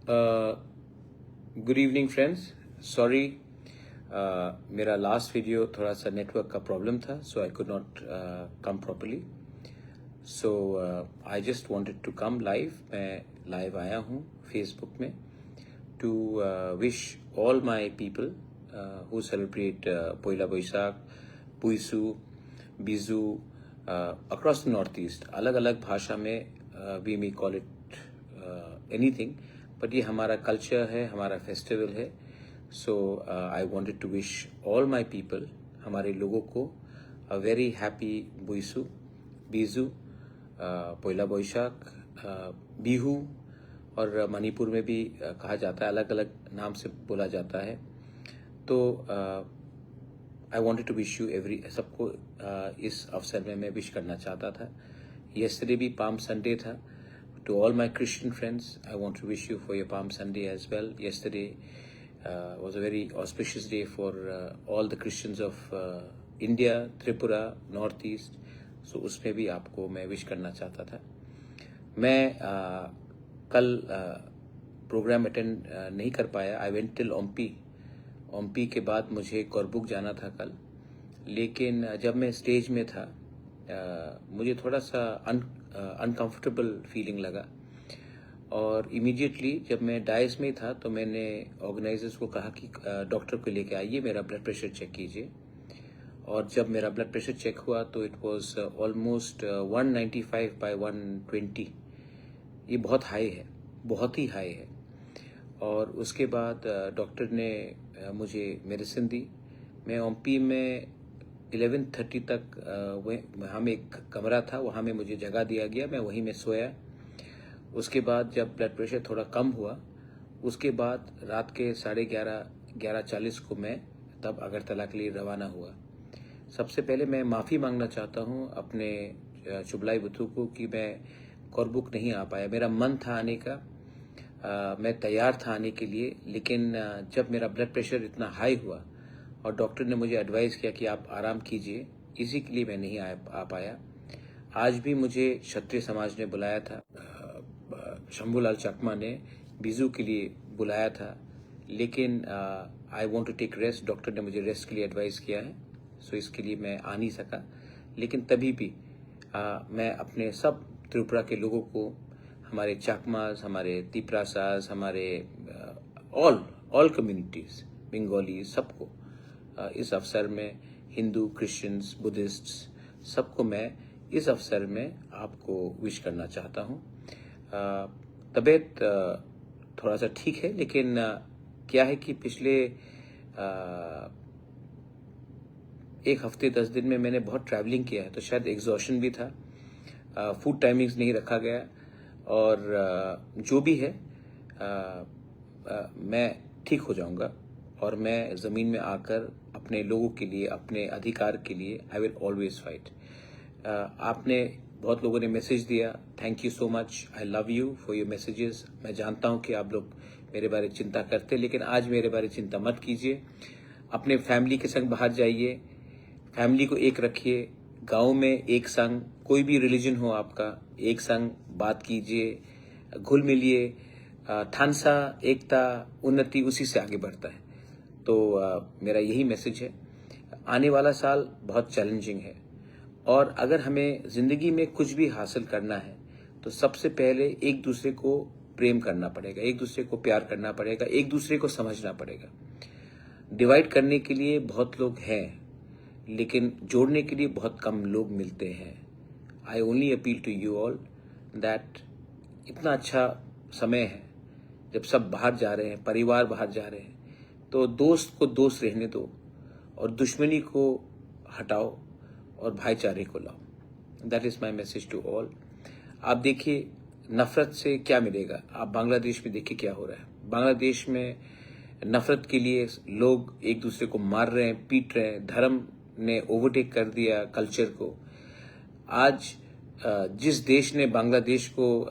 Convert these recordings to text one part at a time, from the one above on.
Good evening friends, sorry मेरा last video थोड़ा सा नेटवर्क का प्रॉब्लम था, so I could not come properly. So I just wanted to come live. मैं live आया हूँ फेसबुक में to wish all my people who celebrate Poila Boishakh, Buisu, Biju across the north east. अलग अलग भाषा में we may call it anything, but ये हमारा कल्चर है, हमारा फेस्टिवल है. So I wanted to wish all my people, हमारे लोगों को, a very happy Buisu, Biju, Poila Boishakh, Bihu, और मणिपुर में भी कहा जाता है, अलग अलग नाम से बोला जाता है. तो I wanted to wish you every, सबको इस अवसर में मैं विश करना चाहता था. येस्टरडे भी पाम संडे था. To all my Christian friends, I want to wish you for your Palm Sunday as well. Yesterday was a very auspicious day for all the Christians of India, Tripura, Northeast. So उसमें भी आपको मैं wish करना चाहता था. मैं कल programme attend नहीं कर पाया. आई वेंट टिल ओम्पी के बाद मुझे कोरबुक जाना था कल. लेकिन जब मैं स्टेज में था मुझे थोड़ा सा अनकंफर्टेबल फीलिंग लगा, और इमीडिएटली जब मैं डाइस में था तो मैंने ऑर्गेनाइजर्स को कहा कि डॉक्टर को लेके आइए, मेरा ब्लड प्रेशर चेक कीजिए. और जब मेरा ब्लड प्रेशर चेक हुआ तो इट वाज ऑलमोस्ट 195 बाय 120. ये बहुत हाई है, बहुत ही हाई है. और उसके बाद डॉक्टर ने मुझे मेडिसिन दी. मैं ओम्पी में 11:30 तक वहाँ में एक कमरा था, वहाँ में मुझे जगह दिया गया, मैं वहीं में सोया. उसके बाद जब ब्लड प्रेशर थोड़ा कम हुआ, उसके बाद रात के 11:30 को मैं तब अगरतला के लिए रवाना हुआ. सबसे पहले मैं माफ़ी मांगना चाहता हूँ अपने चुबलाई बुथू को कि मैं कोरबुक नहीं आ पाया. मेरा मन था आने का, मैं तैयार था आने के लिए, लेकिन जब मेरा ब्लड प्रेशर इतना हाई हुआ और डॉक्टर ने मुझे एडवाइस किया कि आप आराम कीजिए, इसी के लिए मैं नहीं आ पाया. आज भी मुझे क्षत्रिय समाज ने बुलाया था, शंभूलाल चकमा ने बिजू के लिए बुलाया था, लेकिन I want to take rest. Doctor ने मुझे रेस्ट के लिए एडवाइस किया है, सो इसके लिए मैं आ नहीं सका. लेकिन तभी भी मैं अपने सब त्रिपुरा के लोगों को, हमारे चकमास, हमारे तिपरासास, हमारे ऑल कम्युनिटीज, बंगाली, सबको इस अवसर में, हिंदू, क्रिश्चियंस, बुद्धिस्ट्स, सबको मैं इस अवसर में आपको विश करना चाहता हूँ. तबीयत थोड़ा सा ठीक है, लेकिन क्या है कि पिछले 1 हफ्ते 10 दिन में मैंने बहुत ट्रैवलिंग किया है, तो शायद एग्जॉशन भी था. फूड टाइमिंग्स नहीं रखा गया, और जो भी है मैं ठीक हो जाऊंगा, और मैं ज़मीन में आकर अपने लोगों के लिए, अपने अधिकार के लिए आई विल ऑलवेज फाइट. आपने बहुत लोगों ने मैसेज दिया, thank you so much. I love you for your messages. मैं जानता हूं कि आप लोग मेरे बारे में चिंता करते, लेकिन आज मेरे बारे में चिंता मत कीजिए. अपने फैमिली के संग बाहर जाइए, फैमिली को एक रखिए. गांव में एक संग, कोई भी रिलीजन हो आपका, एक संग बात कीजिए, घुल मिलिए. थानसा, एकता, उन्नति उसी से आगे बढ़ता है. तो मेरा यही मैसेज है. आने वाला साल बहुत चैलेंजिंग है, और अगर हमें जिंदगी में कुछ भी हासिल करना है तो सबसे पहले एक दूसरे को प्रेम करना पड़ेगा, एक दूसरे को प्यार करना पड़ेगा, एक दूसरे को समझना पड़ेगा. डिवाइड करने के लिए बहुत लोग हैं, लेकिन जोड़ने के लिए बहुत कम लोग मिलते हैं. I only appeal to you all that इतना अच्छा समय है जब सब बाहर जा रहे हैं, परिवार बाहर जा रहे हैं, तो दोस्त को दोस्त रहने दो, और दुश्मनी को हटाओ, और भाईचारे को लाओ. That is my message to all. आप देखिए नफरत से क्या मिलेगा. आप बांग्लादेश में देखिए क्या हो रहा है. बांग्लादेश में नफरत के लिए लोग एक दूसरे को मार रहे हैं, पीट रहे हैं. धर्म ने ओवरटेक कर दिया कल्चर को. आज जिस देश ने बांग्लादेश को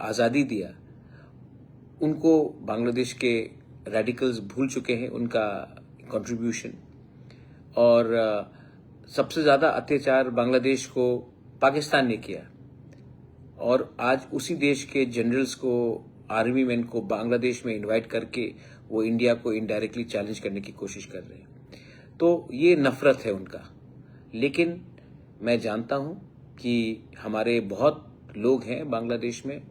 आज़ादी दिया, उनको बांग्लादेश के रेडिकल्स भूल चुके हैं उनका कंट्रीब्यूशन. और सबसे ज़्यादा अत्याचार बांग्लादेश को पाकिस्तान ने किया, और आज उसी देश के जनरल्स को आर्मी मैन को बांग्लादेश में इनवाइट करके वो इंडिया को इनडायरेक्टली चैलेंज करने की कोशिश कर रहे हैं। तो ये नफरत है उनका। लेकिन मैं जानता हूं कि हमारे बहुत लोग हैं बांग्लादेश में,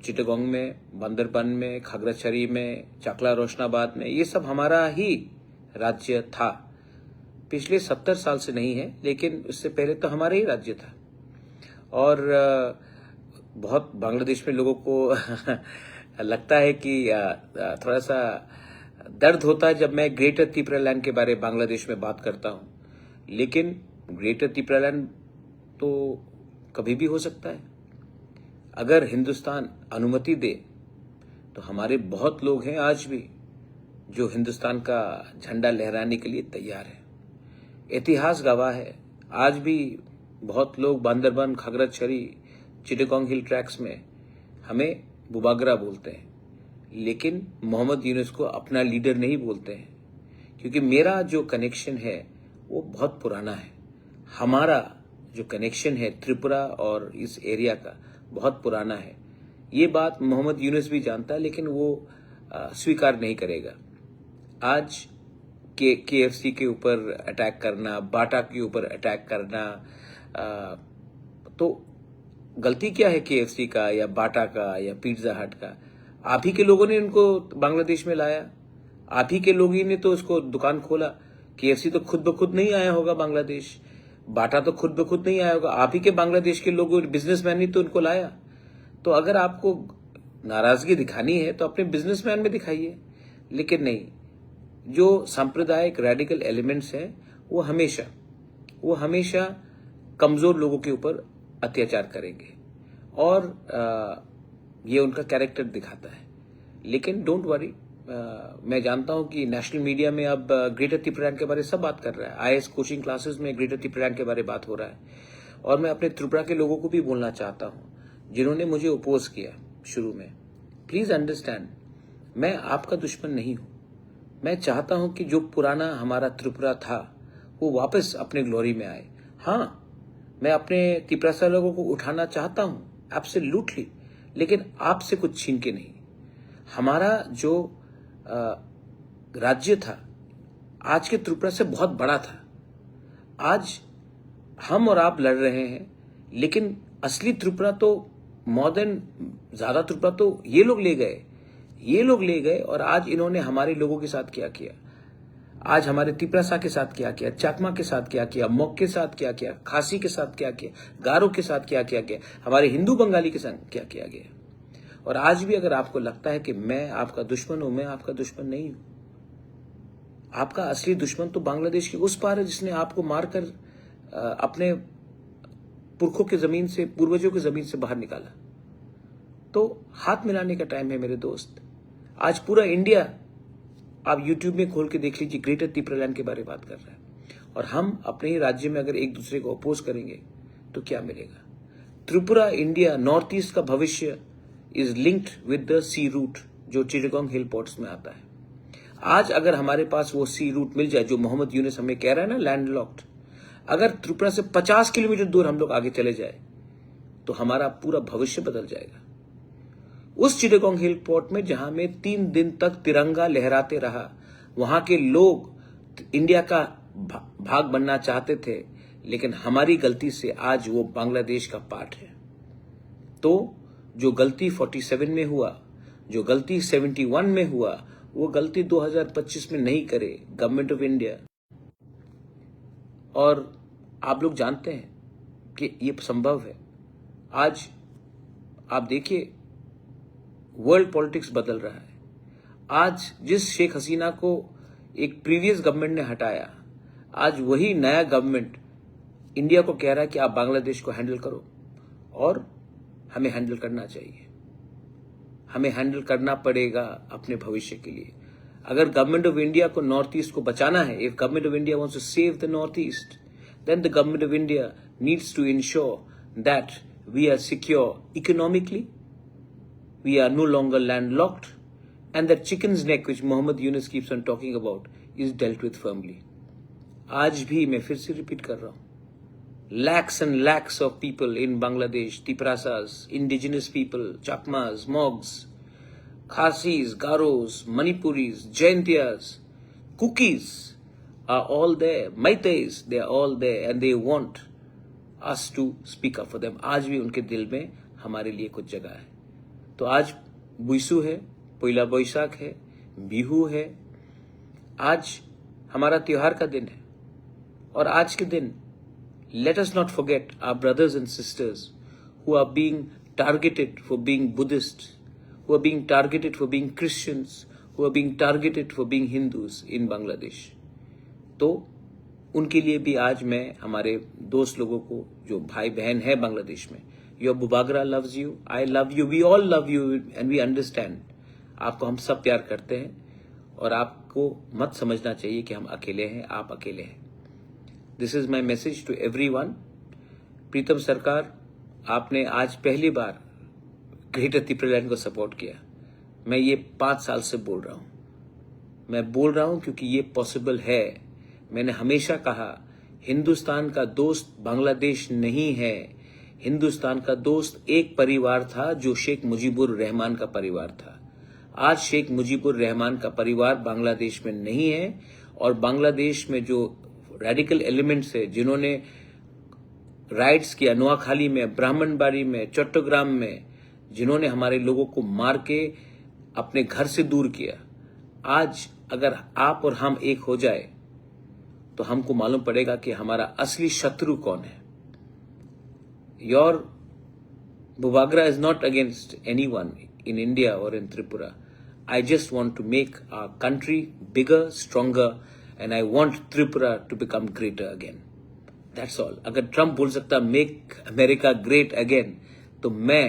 चिटागोंग में, बंदरबन में, खागड़ाछड़ी में, चकला रोशनाबाद में, ये सब हमारा ही राज्य था। पिछले 70 साल से नहीं है, लेकिन उससे पहले तो हमारा ही राज्य था। और बहुत बांग्लादेश में लोगों को लगता है कि थोड़ा सा दर्द होता है जब मैं ग्रेटर त्रिपुरालैंड के बारे में बांग्लादेश में बात करता हूं। लेकिन ग्रेटर त्रिपुरालैंड तो कभी भी हो सकता है। अगर हिंदुस्तान अनुमति दे तो हमारे बहुत लोग हैं आज भी जो हिंदुस्तान का झंडा लहराने के लिए तैयार है। इतिहास गवाह है, आज भी बहुत लोग बांदरबन, खागड़ाछड़ी, चिटागोंग हिल ट्रैक्स में हमें बुबागरा बोलते हैं, लेकिन मोहम्मद यूनुस को अपना लीडर नहीं बोलते हैं, क्योंकि मेरा जो कनेक्शन है वो बहुत पुराना है। हमारा जो कनेक्शन है त्रिपुरा और इस एरिया का बहुत पुराना है। ये बात मोहम्मद यूनुस भी जानता है, लेकिन वो स्वीकार नहीं करेगा। आज KFC के ऊपर अटैक करना, बाटा के ऊपर अटैक करना, तो गलती क्या है KFC का या बाटा का या पिज्जा हट का? आप ही के लोगों ने इनको बांग्लादेश में लाया, आप ही के लोग ही ने तो उसको दुकान खोला। KFC तो खुद ब खुद नहीं आया होगा बांग्लादेश, बाटा तो खुद ब खुद नहीं आया होगा, आप ही के बांग्लादेश के लोगों, बिजनेसमैन ही तो उनको लाया। तो अगर आपको नाराजगी दिखानी है तो अपने बिजनेसमैन में दिखाइए, लेकिन नहीं। जो सांप्रदायिक रेडिकल एलिमेंट्स हैं वो हमेशा कमजोर लोगों के ऊपर अत्याचार करेंगे, और ये उनका कैरेक्टर दिखाता है। लेकिन डोंट वरी, मैं जानता हूं कि नेशनल मीडिया में अब ग्रेटर त्रिपुरालैंड के बारे में सब बात कर रहा है। IAS कोचिंग क्लासेस में ग्रेटर त्रिपुरालैंड के बारे में बात हो रहा है। और मैं अपने त्रिपुरा के लोगों को भी बोलना चाहता हूं जिन्होंने मुझे ओपोज किया शुरू में, प्लीज अंडरस्टैंड, मैं आपका दुश्मन नहीं हूं। मैं चाहता हूं कि जो पुराना हमारा त्रिपुरा था वो वापस अपने ग्लोरी में आए। हाँ, मैं अपने त्रिपुरा से लोगों को उठाना चाहता हूं, एब्सोल्युटली, लेकिन आपसे कुछ छीन के नहीं। हमारा जो राज्य था आज के त्रिपुरा से बहुत बड़ा था। आज हम और आप लड़ रहे हैं, लेकिन असली त्रिपुरा तो ज्यादा त्रिपुरा तो ये लोग ले गए। और आज इन्होंने हमारे लोगों के साथ क्या किया, आज हमारे त्रिपुरा के साथ क्या किया, चाकमा के साथ क्या किया, मोक के साथ क्या किया, खासी के साथ क्या किया, गारो के साथ क्या किया गया, हमारे हिंदू बंगाली के साथ क्या किया गया। और आज भी अगर आपको लगता है कि मैं आपका दुश्मन हूं, मैं आपका दुश्मन नहीं हूं। आपका असली दुश्मन तो बांग्लादेश के उस पार है, जिसने आपको मारकर अपने पुरखों की जमीन से, पूर्वजों की जमीन से बाहर निकाला। तो हाथ मिलाने का टाइम है मेरे दोस्त। आज पूरा इंडिया, आप यूट्यूब में खोल के देख लीजिए, ग्रेटर त्रिपुरालैंड के बारे में बात कर रहा है। और हम अपने ही राज्य में अगर एक दूसरे को अपोज करेंगे तो क्या मिलेगा? त्रिपुरा, इंडिया, नॉर्थ ईस्ट का भविष्य is linked with the sea route जो चिटागोंग हिल पोर्ट्स में आता है। आज अगर हमारे पास वो सी रूट मिल जाए जो मोहम्मद यूनुस हमें कह रहा है ना, लैंडलॉक्ड, अगर त्रिपुरा से 50 किलोमीटर दूर हम लोग आगे चले जाए तो हमारा पूरा भविष्य बदल जाएगा। उस चिटागोंग हिल पोर्ट में जहां में 3 दिन तक तिरंगा लहराते रहा, वहां के लोग इंडिया का भाग बनना चाहते थे, लेकिन हमारी गलती से आज वो बांग्लादेश का पार्ट है। तो जो गलती 47 में हुआ, जो गलती 71 में हुआ, वो गलती 2025 में नहीं करे गवर्नमेंट ऑफ इंडिया। और आप लोग जानते हैं कि ये संभव है। आज आप देखिए, वर्ल्ड पॉलिटिक्स बदल रहा है। आज जिस शेख हसीना को एक प्रीवियस गवर्नमेंट ने हटाया, आज वही नया गवर्नमेंट इंडिया को कह रहा है कि आप बांग्लादेश को हैंडल करो, और हमें हैंडल करना चाहिए। हमें हैंडल करना पड़ेगा अपने भविष्य के लिए। अगर गवर्नमेंट ऑफ इंडिया को नॉर्थ ईस्ट को बचाना है, if government of India wants to save the north east, then the government of India needs to ensure that we are secure economically, we are no longer landlocked, and that chicken's neck which Mohammed Yunus keeps on talking about is dealt with firmly. आज भी मैं फिर से repeat कर रहा हूं, lakhs and lakhs of people in Bangladesh, Tiprasas, indigenous people, Chakmas, Mogs, Khasis, Garos, Manipuris, Jaintias, Kukis are all there. Maitais, they are all there and they want us to speak up for them. आज भी उनके दिल में हमारे लिए कुछ जगह है. तो आज बुइसु है, पोइला बोईसाख है, बिहू है. आज हमारा त्योहार का दिन है और आज के दिन let us not forget our brothers and sisters who are being targeted for being Buddhists, who are being targeted for being Christians, who are being targeted for being Hindus in Bangladesh. तो उनके लिए भी आज मैं हमारे दोस्त लोगों को जो भाई बहन है बांग्लादेश में, योर बुबागरा loves you, I love you, we all love you and we understand. आपको हम सब प्यार करते हैं और आपको मत समझना चाहिए कि हम अकेले हैं, आप अकेले हैं. This is my message to everyone. Pritam Sarkar, आपने आज पहली बार ग्रेटर त्रिपुरालैंड को सपोर्ट किया. मैं ये 5 साल से बोल रहा हूं. मैं बोल रहा हूं क्योंकि ये पॉसिबल है. मैंने हमेशा कहा हिंदुस्तान का दोस्त बांग्लादेश नहीं है. हिंदुस्तान का दोस्त एक परिवार था जो शेख मुजीबुर रहमान का परिवार था. आज शेख मुजीबुर रहमान का परिवार बांग्लादेश में नहीं है और बांग्लादेश में जो रेडिकल एलिमेंट्स है जिन्होंने राइट्स किया नोआखाली में, ब्राह्मणबाड़ी में, चट्टग्राम में, जिन्होंने हमारे लोगों को मार के अपने घर से दूर किया, आज अगर आप और हम एक हो जाए तो हमको मालूम पड़ेगा कि हमारा असली शत्रु कौन है. Your Bubagra is not against anyone in India or in Tripura. I just want to make our country bigger, stronger, and I want Tripura to become greater again. That's all. अगर ट्रम्प बोल सकता make America great again, तो मैं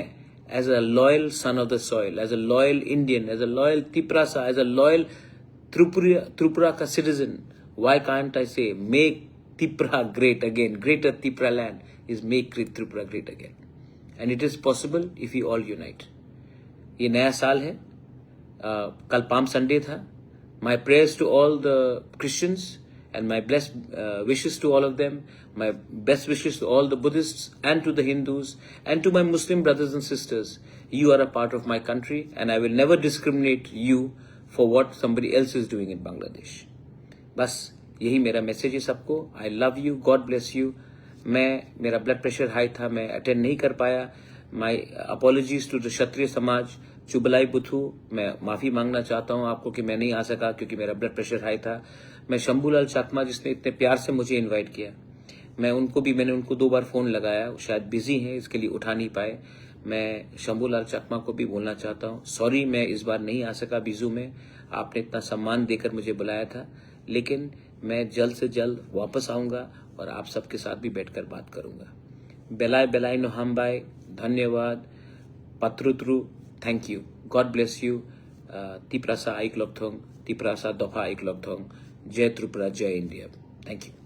as a loyal son of the soil, as a loyal Indian, as a loyal Tiprasa, as a loyal Tripura का citizen, why can't I say make Tripura great again? Greater Tripura land is make Tripura great again. And it is possible if we all unite. ये नया साल है. कल palm Sunday था. My prayers to all the Christians and my blessed wishes to all of them. My best wishes to all the Buddhists and to the Hindus and to my Muslim brothers and sisters. You are a part of my country and I will never discriminate you for what somebody else is doing in Bangladesh. बस यही मेरा message है सबको. I love you, God bless you. मेरा blood pressure high था, मैं attend नहीं कर पाया. माई अपॉलॉजीज टू द क्षत्रिय समाज. चुबलाई बुथू, मैं माफी मांगना चाहता हूं आपको कि मैं नहीं आ सका क्योंकि मेरा ब्लड प्रेशर हाई था. मैं शंभूलाल चकमा, जिसने इतने प्यार से मुझे इनवाइट किया, मैंने उनको 2 बार फोन लगाया, शायद बिजी हैं इसके लिए उठा नहीं पाए. मैं शंभूलाल चकमा को भी बोलना चाहता हूं, सॉरी मैं इस बार नहीं आ सका बिजू में. आपने इतना सम्मान देकर मुझे बुलाया था, लेकिन मैं जल्द से जल्द वापस आऊंगा और आप सबके साथ भी बैठकर बात करूंगा. बेलाय नो हमबाई, धन्यवाद. पत्रुत्रु, thank you. God bless you. Tiprasa Aiklokthong, Tiprasa Doha Aiklokthong. Jai Tripura, Jai India. Thank you.